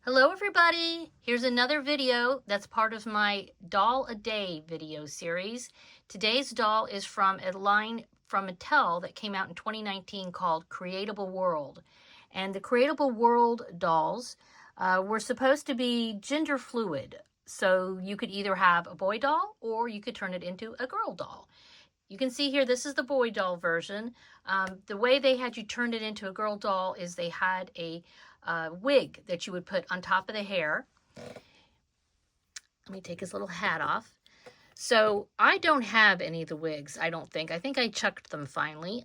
Hello everybody! Here's another video that's part of my Doll a Day video series. Today's doll is from a line from Mattel that came out in 2019 called Creatable World. And the Creatable World dolls were supposed to be gender fluid. So you could either have a boy doll or you could turn it into a girl doll. You can see here, this is the boy doll version. The way they had you turn it into a girl doll is they had a wig that you would put on top of the hair. Let me take his little hat off. So I don't have any of the wigs, I don't think. I think I chucked them finally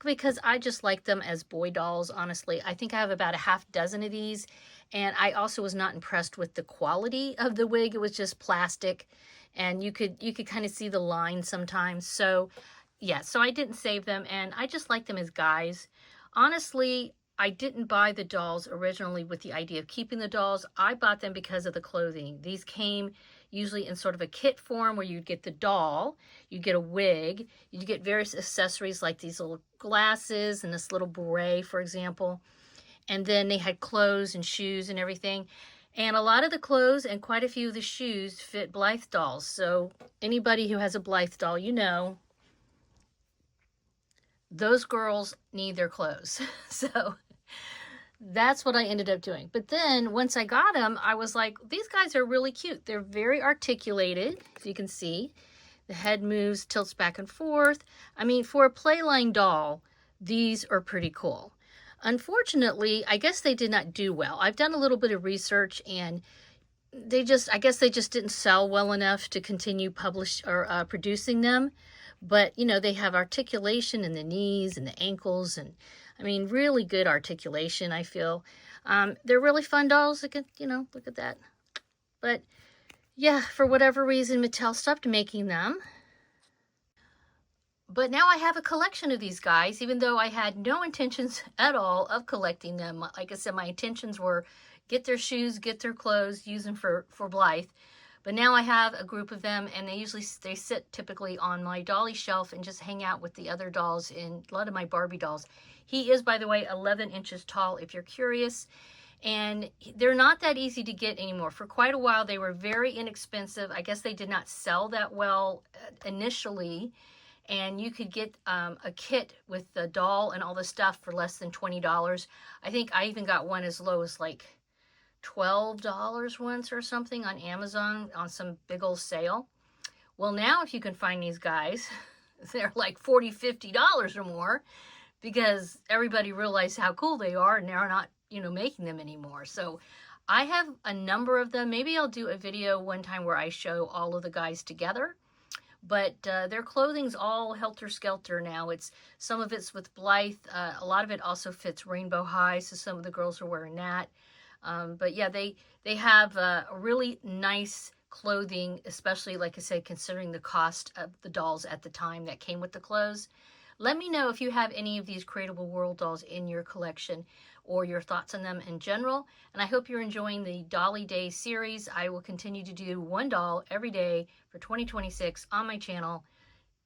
because I just like them as boy dolls, honestly. I think I have about a half dozen of these, and I also was not impressed with the quality of the wig. It was just plastic, and you could kind of see the line sometimes. So yeah, so I didn't save them, and I just like them as guys. Honestly, I didn't buy the dolls originally with the idea of keeping the dolls. I bought them because of the clothing. These came usually in sort of a kit form where you'd get the doll, you'd get a wig, you'd get various accessories like these little glasses and this little beret, for example. And then they had clothes and shoes and everything. And a lot of the clothes and quite a few of the shoes fit Blythe dolls. So anybody who has a Blythe doll, you know, those girls need their clothes. So that's what I ended up doing. But then once I got them, I was like, these guys are really cute. They're very articulated, if you can see. The head moves, tilts back and forth. I mean, for a Playline doll, these are pretty cool. Unfortunately, I guess they did not do well. I've done a little bit of research, and I guess they just didn't sell well enough to continue producing them. But, you know, they have articulation in the knees and the ankles, and I mean, really good articulation, I feel. They're really fun dolls. You know, look at that. But yeah, for whatever reason, Mattel stopped making them. But now I have a collection of these guys, even though I had no intentions at all of collecting them. Like I said, my intentions were get their shoes, get their clothes, use them for Blythe. But now I have a group of them, and they sit typically on my dolly shelf and just hang out with the other dolls in a lot of my Barbie dolls. He is, by the way, 11 inches tall, if you're curious. And they're not that easy to get anymore. For quite a while, they were very inexpensive. I guess they did not sell that well initially. And you could get a kit with the doll and all the stuff for less than $20. I think I even got one as low as like $12 once or something on Amazon on some big old sale. Well, now if you can find these guys, they're like $40, $50 or more, because everybody realized how cool they are and they're not, you know, making them anymore. So I have a number of them. Maybe I'll do a video one time where I show all of the guys together. But their clothing's all helter-skelter now. Some of it's with Blythe. A lot of it also fits Rainbow High, so some of the girls are wearing that. But yeah, they have a really nice clothing, especially, like I said, considering the cost of the dolls at the time that came with the clothes. Let me know if you have any of these Creatable World dolls in your collection or your thoughts on them in general. And I hope you're enjoying the Dolly Day series. I will continue to do one doll every day for 2026 on my channel.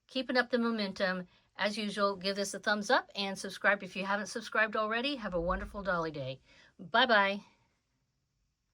Keeping up the momentum. As usual, give this a thumbs up and subscribe if you haven't subscribed already. Have a wonderful Dolly Day. Bye-bye.